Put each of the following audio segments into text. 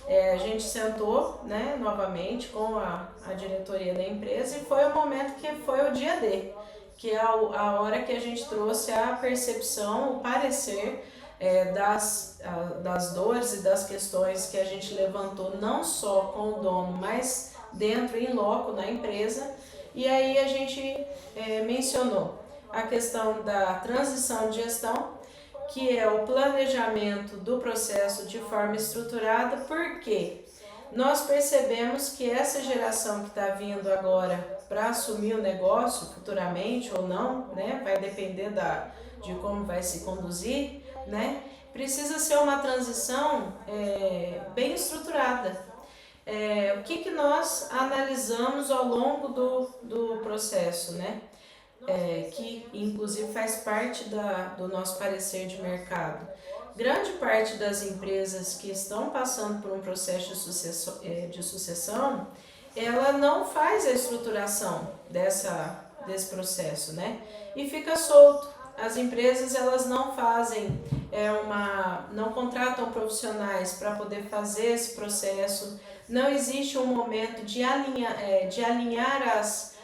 A gente sentou, né, novamente com a diretoria da empresa e foi o momento que foi o dia D, que é a hora que a gente trouxe a percepção, o parecer das dores e das questões que a gente levantou não só com o dono, mas dentro, em loco, na empresa. E aí a gente mencionou a questão da transição de gestão, que é o planejamento do processo de forma estruturada, porque nós percebemos que essa geração que está vindo agora para assumir o negócio futuramente ou não, né, vai depender de como vai se conduzir, né, precisa ser uma transição bem estruturada. O que nós analisamos ao longo do processo, né? Que inclusive faz parte do nosso parecer de mercado. Grande parte das empresas que estão passando por um processo de sucessão, ela não faz a estruturação desse processo, né? E fica solto. As empresas elas não fazem não contratam profissionais para poder fazer esse processo. Não existe um momento de alinhar as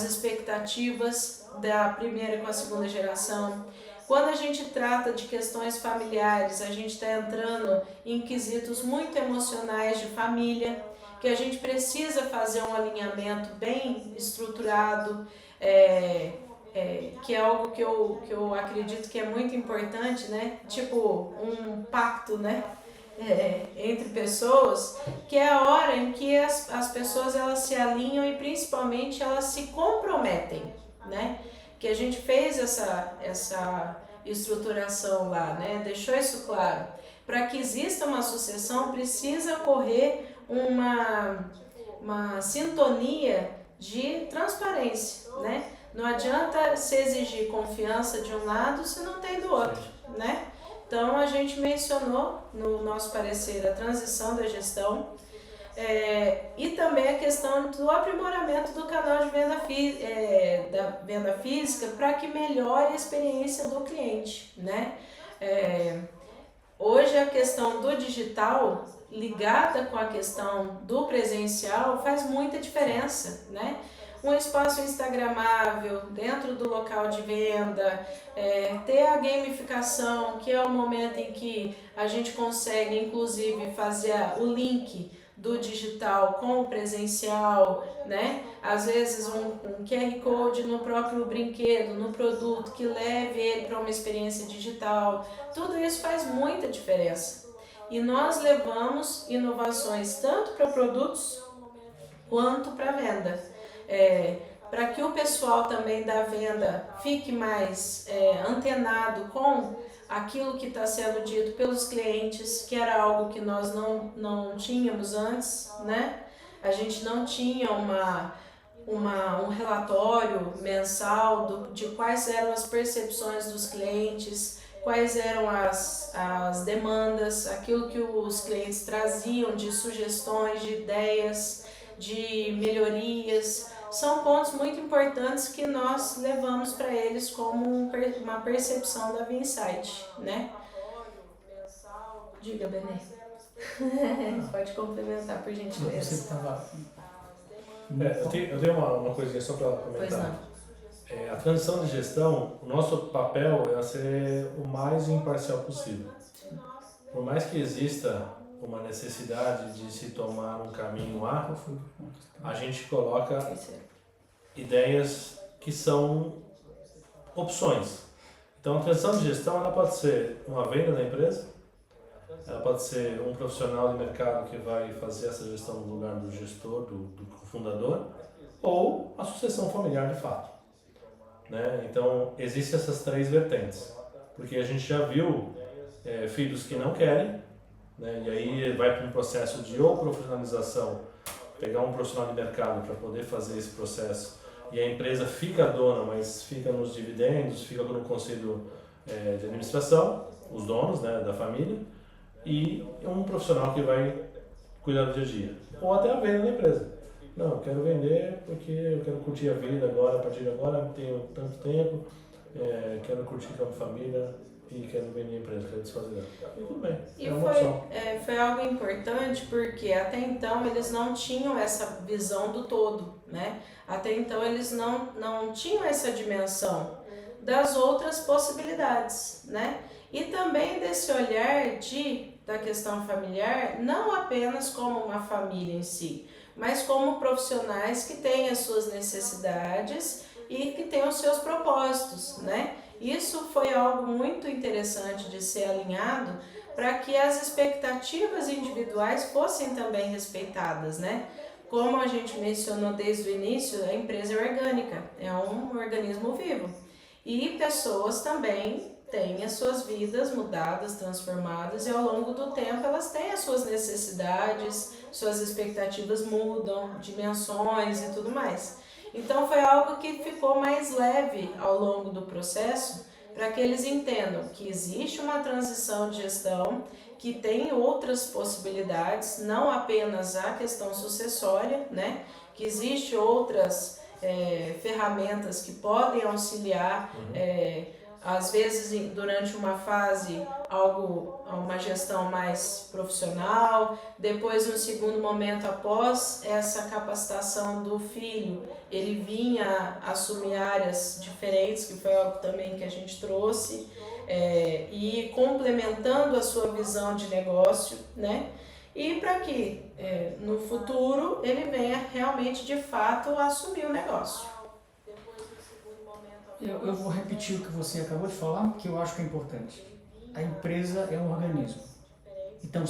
expectativas da primeira com a segunda geração. Quando a gente trata de questões familiares, a gente está entrando em quesitos muito emocionais de família, que a gente precisa fazer um alinhamento bem estruturado, que é algo que eu acredito que é muito importante, né? Tipo um pacto, né? Entre pessoas, que é a hora em que as pessoas elas se alinham e principalmente elas se comprometem, né? Que a gente fez essa estruturação lá, né? Deixou isso claro. Para que exista uma sucessão precisa ocorrer uma sintonia de transparência, né? Não adianta se exigir confiança de um lado se não tem do outro, né? Então, a gente mencionou no nosso parecer a transição da gestão e também a questão do aprimoramento do canal de da venda física para que melhore a experiência do cliente, né? Hoje, a questão do digital ligada com a questão do presencial faz muita diferença, né? Um espaço instagramável dentro do local de venda, ter a gamificação, que é o momento em que a gente consegue inclusive fazer o link do digital com o presencial, né? Às vezes um QR Code no próprio brinquedo, no produto, que leve ele para uma experiência digital. Tudo isso faz muita diferença. E nós levamos inovações tanto para produtos quanto para venda. Para que o pessoal também da venda fique mais antenado com aquilo que está sendo dito pelos clientes, que era algo que nós não tínhamos antes, né? A gente não tinha um relatório mensal de quais eram as percepções dos clientes, quais eram as demandas, aquilo que os clientes traziam de sugestões, de ideias, de melhorias. São pontos muito importantes que nós levamos para eles como uma percepção da Vinsight, né? Diga, Benê. Pode complementar, por gentileza. Você estava... Eu tenho uma coisinha só para comentar. A transição de gestão, o nosso papel é ser o mais imparcial possível. Por mais que exista uma necessidade de se tomar um caminho A, a gente coloca ideias que são opções. Então, a transição de gestão ela pode ser uma venda da empresa, ela pode ser um profissional de mercado que vai fazer essa gestão no lugar do gestor, do fundador, ou a sucessão familiar de fato, né? Então, existem essas três vertentes, porque a gente já viu filhos que não querem, né? E aí vai para um processo de ou profissionalização, pegar um profissional de mercado para poder fazer esse processo, e a empresa fica dona, mas fica nos dividendos, fica no conselho de administração, os donos, né, da família, e um profissional que vai cuidar do dia a dia, ou até a venda da empresa. Não, eu quero vender porque eu quero curtir a vida agora, a partir de agora tenho tanto tempo, quero curtir com a minha família, e quero vender a empresa, quero desfazer dela. E tudo bem, E é uma opção. foi algo importante porque até então eles não tinham essa visão do todo, né? Até então eles não tinham essa dimensão das outras possibilidades, né? E também desse olhar da questão familiar, não apenas como uma família em si, mas como profissionais que têm as suas necessidades e que têm os seus propósitos, né? Isso foi algo muito interessante de ser alinhado para que as expectativas individuais fossem também respeitadas, né? Como a gente mencionou desde o início, a empresa é orgânica, é um organismo vivo. E pessoas também têm as suas vidas mudadas, transformadas, e ao longo do tempo elas têm as suas necessidades, suas expectativas mudam, dimensões e tudo mais. Então foi algo que ficou mais leve ao longo do processo, para que eles entendam que existe uma transição de gestão, que tem outras possibilidades, não apenas a questão sucessória, né? Que existe outras ferramentas que podem auxiliar, às vezes durante uma fase uma gestão mais profissional, depois no segundo momento após essa capacitação do filho, ele vinha assumir áreas diferentes, que foi algo também que a gente trouxe, e complementando a sua visão de negócio, né? E para que no futuro ele venha realmente de fato assumir o negócio. Eu vou repetir o que você acabou de falar, que eu acho que é importante. A empresa é um organismo. Então,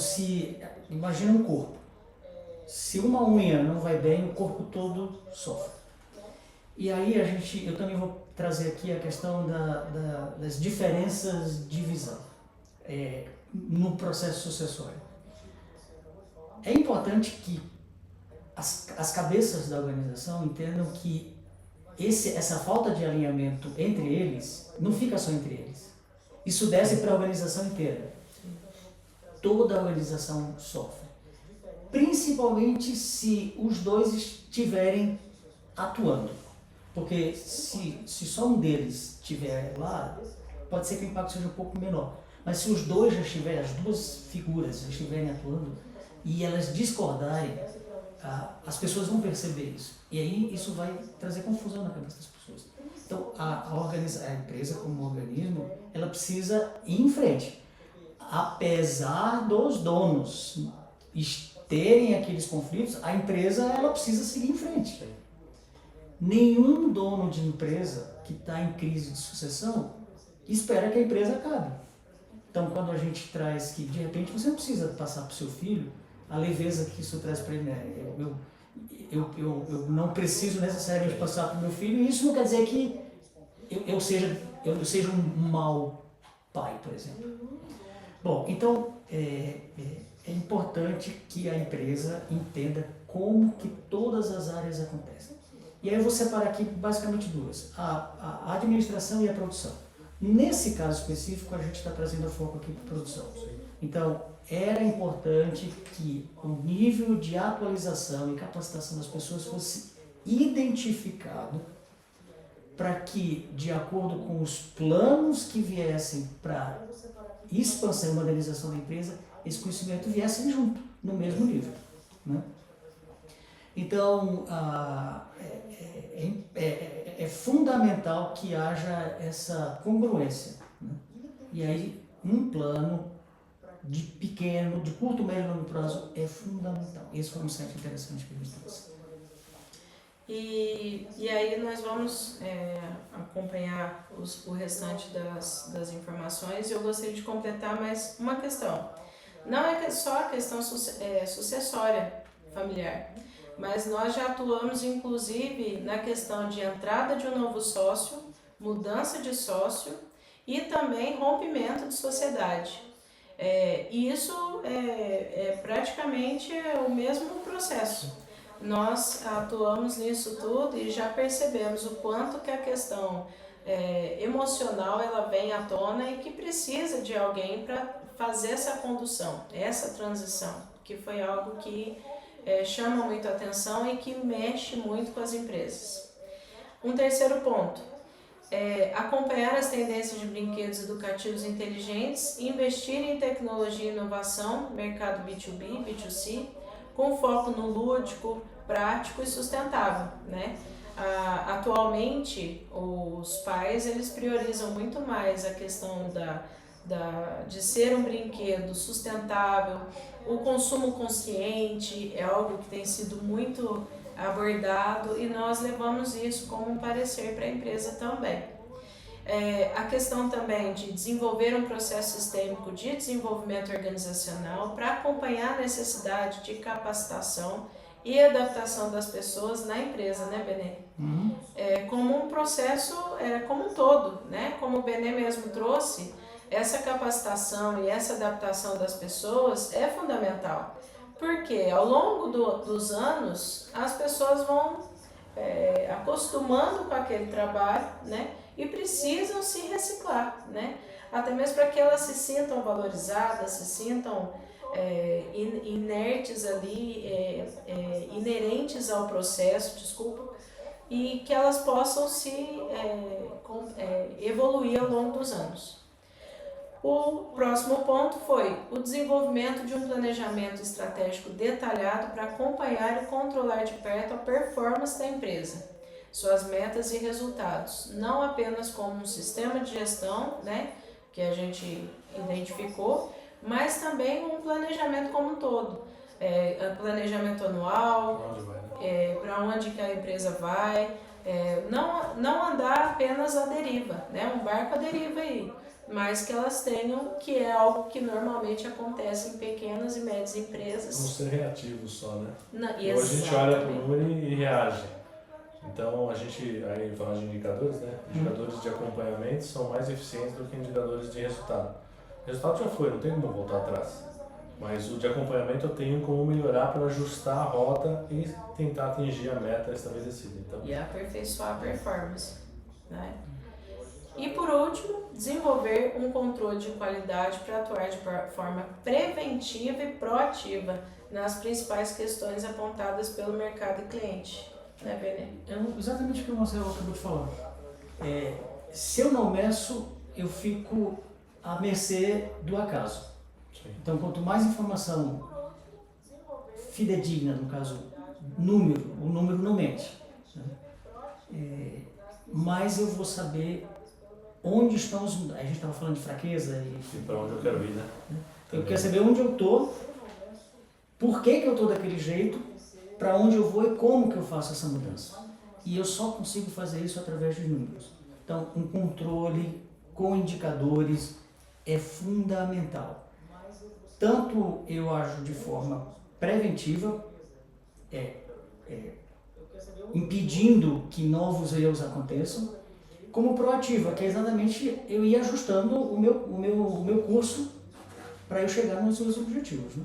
imagina um corpo. Se uma unha não vai bem, o corpo todo sofre. E aí eu também vou trazer aqui a questão das diferenças de visão no processo sucessório. É importante que as cabeças da organização entendam que essa falta de alinhamento entre eles não fica só entre eles. Isso desce para a organização inteira. Toda a organização sofre. Principalmente se os dois estiverem atuando. Porque se só um deles estiver lá, pode ser que o impacto seja um pouco menor. Mas se os dois já estiverem, as duas figuras já estiverem atuando e elas discordarem, as pessoas vão perceber isso. E aí isso vai trazer confusão na cabeça das pessoas. Então a empresa como organismo, ela precisa ir em frente. Apesar dos donos terem aqueles conflitos, a empresa ela precisa seguir em frente. Nenhum dono de empresa que está em crise de sucessão espera que a empresa acabe. Então, quando a gente traz que, de repente, você não precisa passar para o seu filho a leveza que isso traz para ele, né? Eu não preciso necessariamente passar para o meu filho, e isso não quer dizer que eu seja um mau pai, por exemplo. Bom, então, é importante que a empresa entenda como que todas as áreas acontecem. E aí eu vou separar aqui basicamente duas, a administração e a produção. Nesse caso específico, a gente está trazendo a foco aqui para a produção. Então, era importante que o nível de atualização e capacitação das pessoas fosse identificado para que, de acordo com os planos que viessem para expansão e modernização da empresa, esse conhecimento viesse junto, no mesmo nível, né? Então, é fundamental que haja essa congruência, né? E aí, um plano de curto, médio e longo prazo é fundamental. Esse foi um insight interessante que a gente trouxe. E aí nós vamos acompanhar o restante das informações, e eu gostaria de completar mais uma questão. Não é só a questão sucessória familiar, mas nós já atuamos inclusive na questão de entrada de um novo sócio, mudança de sócio e também rompimento de sociedade. E isso praticamente o mesmo processo. Nós atuamos nisso tudo e já percebemos o quanto que a questão emocional ela vem à tona e que precisa de alguém para fazer essa condução, essa transição, que foi algo que chama muito a atenção e que mexe muito com as empresas. Um terceiro ponto, acompanhar as tendências de brinquedos educativos inteligentes, investir em tecnologia e inovação, mercado B2B, B2C, com foco no lúdico, prático e sustentável, né? Atualmente, os pais eles priorizam muito mais a questão de ser um brinquedo sustentável, o consumo consciente é algo que tem sido muito abordado e nós levamos isso como um parecer para a empresa também. A questão também de desenvolver um processo sistêmico de desenvolvimento organizacional para acompanhar a necessidade de capacitação e adaptação das pessoas na empresa, né, Benê? Como um processo como um todo, né? Como o Benê mesmo trouxe, essa capacitação e essa adaptação das pessoas é fundamental, porque ao longo dos anos as pessoas vão acostumando com aquele trabalho, né? E precisam se reciclar, né? Até mesmo para que elas se sintam valorizadas, se sintam inertes ali, inerentes ao processo, e que elas possam evoluir ao longo dos anos. O próximo ponto foi o desenvolvimento de um planejamento estratégico detalhado para acompanhar e controlar de perto a performance da empresa, suas metas e resultados, não apenas como um sistema de gestão, né, que a gente identificou, mas também um planejamento como um todo, planejamento anual, para onde que a empresa vai, não andar apenas à deriva, né, um barco à deriva aí, mas que elas tenham, que é algo que normalmente acontece em pequenas e médias empresas. Não ser reativos só, né? Ou a gente olha para o número e reage. Então, aí falando de indicadores, né? Indicadores de acompanhamento são mais eficientes do que indicadores de resultado. O resultado já foi, não tem como voltar atrás. Mas o de acompanhamento eu tenho como melhorar para ajustar a rota e tentar atingir a meta estabelecida. Então, e aperfeiçoar a performance, né? E por último, desenvolver um controle de qualidade para atuar de forma preventiva e proativa nas principais questões apontadas pelo mercado e cliente. Né, Benê? Exatamente o que o Marcelo acabou de falar. Se eu não meço, eu fico à mercê do acaso. sim. Então, quanto mais informação fidedigna, no caso, o número não mente, né? Mais eu vou saber onde estão a gente estava falando de fraqueza e para onde eu quero ir, né? Eu quero saber onde eu estou, por que eu estou daquele jeito, para onde eu vou e como que eu faço essa mudança. E eu só consigo fazer isso através de números. Então, um controle com indicadores é fundamental. Tanto eu ajo de forma preventiva, impedindo que novos erros aconteçam, como proativa, que é exatamente eu ir ajustando o meu curso para eu chegar nos meus objetivos, né?